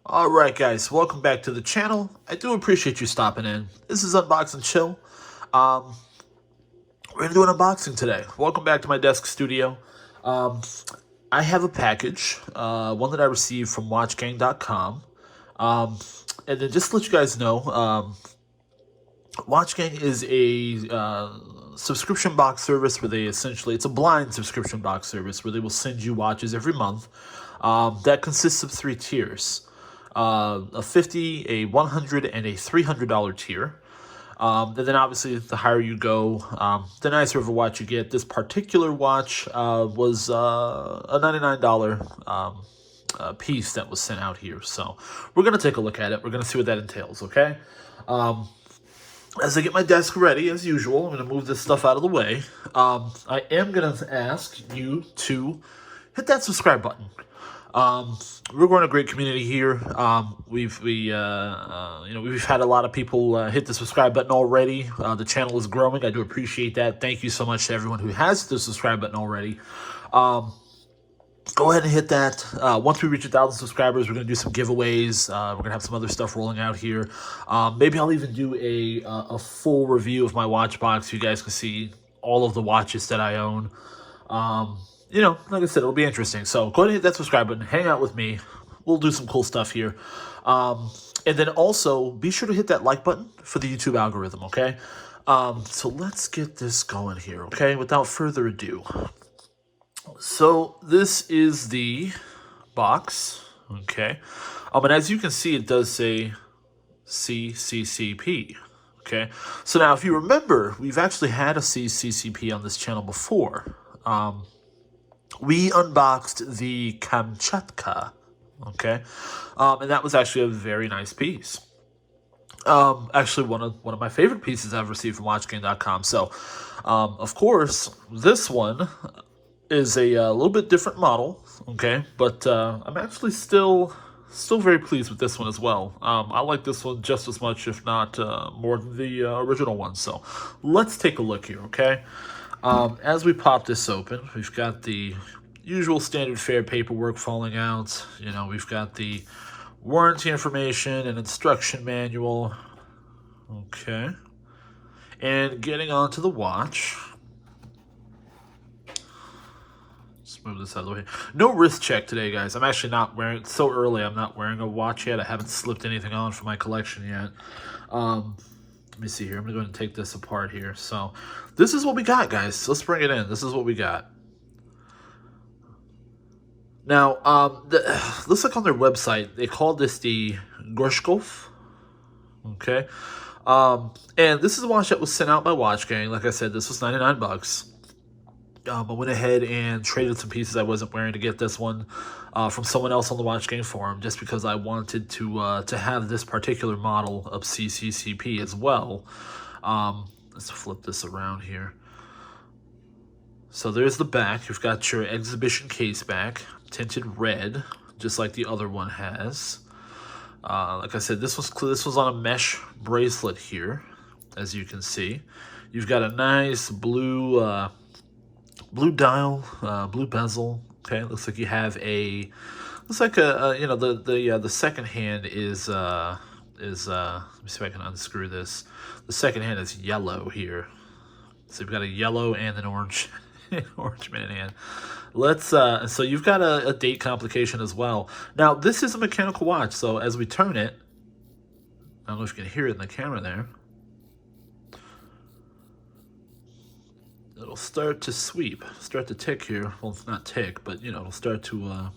Alright guys, welcome back to the channel. I do appreciate you stopping in. This is Unbox and Chill. Um, we're going to do an unboxing today. Welcome back to my desk studio. Um, I have a package, one that I received from WatchGang.com. And then just to let you guys know, WatchGang is a subscription box service where it's a blind subscription box service where they will send you watches every month. That consists of 3 tiers. A $50, a $100, and a $300 tier. And then obviously the higher you go, the nicer of a watch you get. This particular watch was a $99 piece that was sent out here. So we're going to take a look at it. We're going to see what that entails, okay? As I get my desk ready, as usual, I'm going to move this stuff out of the way. I am going to ask you to hit that subscribe button. We're growing a great community here. We've had a lot of people hit the subscribe button already. The channel is growing. I do appreciate that. Thank you so much to everyone who has hit the subscribe button already. Go ahead and hit that. Once we reach 1,000 subscribers, we're going to do some giveaways. We're going to have some other stuff rolling out here. Maybe I'll even do a full review of my watch box so you guys can see all of the watches that I own. Like I said, it'll be interesting. So go ahead and hit that subscribe button. Hang out with me. We'll do some cool stuff here. And then also, be sure to hit that like button for the YouTube algorithm, okay? So let's get this going here, okay? Without further ado. So this is the box, okay? And as you can see, it does say CCCP, okay? So now, if you remember, we've actually had a CCCP on this channel before. We unboxed the Kamchatka, okay? And that was actually a very nice piece. Actually, one of my favorite pieces I've received from WatchGang.com. So, of course, this one is a little bit different model, okay? But I'm actually still very pleased with this one as well. I like this one just as much, if not more than the original one. So let's take a look here, okay? As we pop this open, we've got the usual standard fare paperwork falling out. We've got the warranty information and instruction manual. Okay. And getting onto the watch. Let's move this out of the way. No wrist check today, guys. I'm actually not wearing, it's so early, I'm not wearing a watch yet. I haven't slipped anything on for my collection yet. Let me see here. I'm going to go ahead and take this apart here. So this is what we got, guys. Let's bring it in. This is what we got. Now, let's look on their website. They call this the Gorshkov. Okay. And this is a watch that was sent out by WatchGang. Like I said, this was 99 bucks. I went ahead and traded some pieces I wasn't wearing to get this one from someone else on the WatchGang forum, just because I wanted to have this particular model of CCCP as well. Let's flip this around here. So there's the back. You've got your exhibition case back, tinted red, just like the other one has. Like I said, this was on a mesh bracelet here, as you can see. You've got a nice blue dial, blue bezel. Okay, looks like you have the second hand is let me see if I can unscrew this. The second hand is yellow here. So you've got a yellow and an orange orange man hand. So you've got a date complication as well. Now, this is a mechanical watch, so as we turn it, I don't know if you can hear it in the camera there, it'll start to sweep, start to tick here. Well, it's not tick, but it'll start to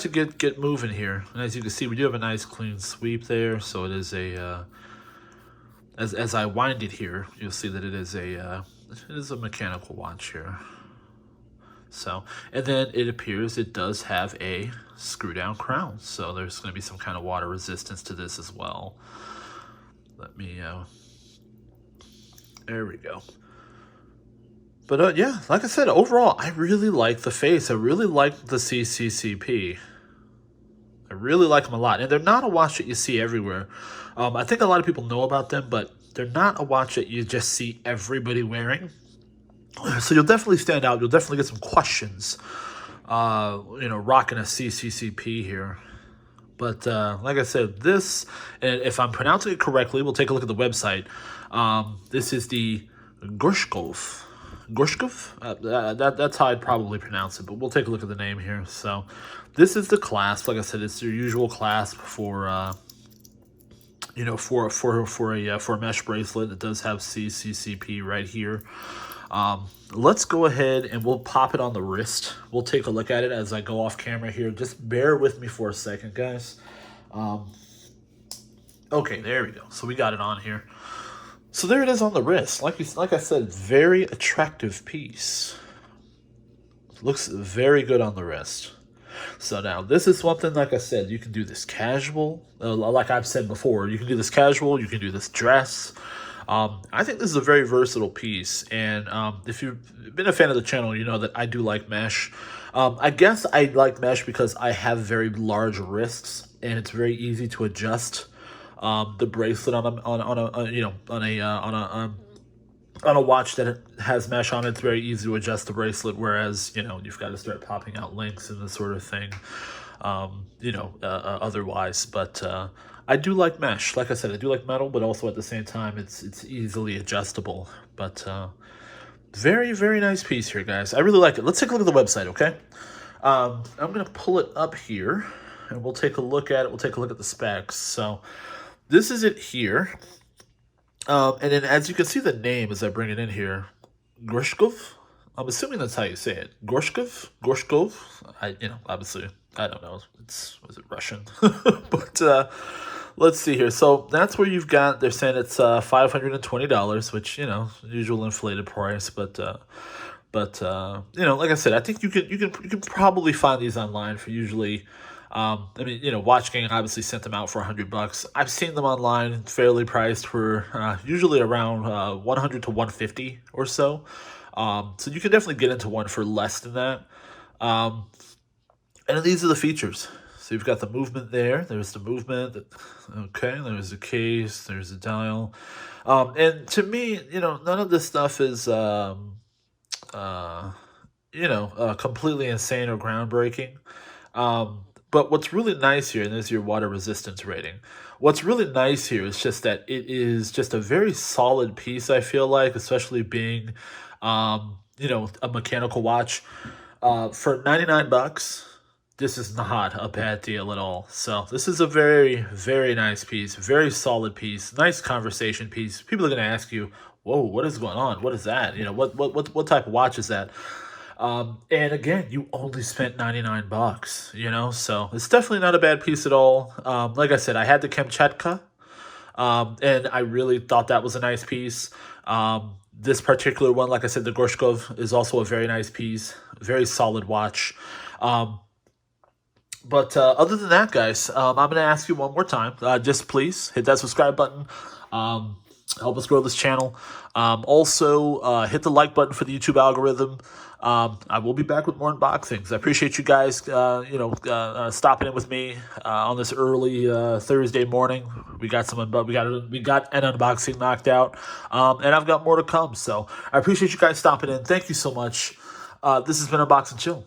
get moving here. And as you can see, we do have a nice clean sweep there. So it is a as I wind it here, you'll see that it is a mechanical watch here. So, and then it appears it does have a screw down crown. So there's going to be some kind of water resistance to this as well. Let me there we go. But yeah, like I said, overall, I really like the face. I really like the CCCP. I really like them a lot. And they're not a watch that you see everywhere. I think a lot of people know about them, but they're not a watch that you just see everybody wearing. So you'll definitely stand out. You'll definitely get some questions, rocking a CCCP here. But like I said, this, and if I'm pronouncing it correctly, we'll take a look at the website. This is the Gorshkov. Gorshkov? That's how I'd probably pronounce it, but we'll take a look at the name here. So this is the clasp. Like I said, it's your usual clasp for for a mesh bracelet. It does have CCCP right here. Let's go ahead and we'll pop it on the wrist. We'll take a look at it as I go off camera here. Just bear with me for a second, guys. Okay, there we go. So we got it on here. So there it is on the wrist. Like I said, very attractive piece. Looks very good on the wrist. So now this is something, like I said, you can do this casual. Like I've said before, you can do this casual. You can do this dress. I think this is a very versatile piece, and if you've been a fan of the channel, you know that I do like mesh. I guess I like mesh because I have very large wrists, and it's very easy to adjust the bracelet on a watch that has mesh on it. It's very easy to adjust the bracelet, whereas you've got to start popping out links and this sort of thing. Otherwise, but I do like mesh. Like I said, I do like metal, but also at the same time, it's easily adjustable. But very, very nice piece here, guys. I really like it. Let's take a look at the website, okay? I'm gonna pull it up here, and we'll take a look at it. We'll take a look at the specs. So this is it here. And then as you can see the name as I bring it in here, Gorshkov. I'm assuming that's how you say it. Gorshkov? Gorshkov? Obviously, I don't know. Was it Russian? But let's see here. So that's where you've got, they're saying it's $520, which, usual inflated price. But like I said, I think you can probably find these online for usually, Watch Gang obviously sent them out for $100. I've seen them online fairly priced for usually around 100 to 150 or so. So you can definitely get into one for less than that. And these are the features. So you've got the movement there. There's the movement. Okay, there's the case. There's the dial. And to me, none of this stuff is, completely insane or groundbreaking. But what's really nice here, and this is your water resistance rating. What's really nice here is just that it is just a very solid piece, I feel like, especially being, a mechanical watch. For $99, this is not a bad deal at all. So this is a very, very nice piece, very solid piece, nice conversation piece. People are going to ask you, whoa, what is going on? What is that? What type of watch is that? And again, you only spent $99, so it's definitely not a bad piece at all. Like I said, I had the Kamchatka, and I really thought that was a nice piece. This particular one, like I said, the Gorshkov is also a very nice piece, very solid watch. But other than that, guys, I'm going to ask you one more time. Just please hit that subscribe button. Help us grow this channel. Also, hit the like button for the YouTube algorithm. I will be back with more unboxings. I appreciate you guys, stopping in with me on this early Thursday morning. We got an unboxing knocked out, and I've got more to come. So I appreciate you guys stopping in. Thank you so much. This has been Unbox and Chill.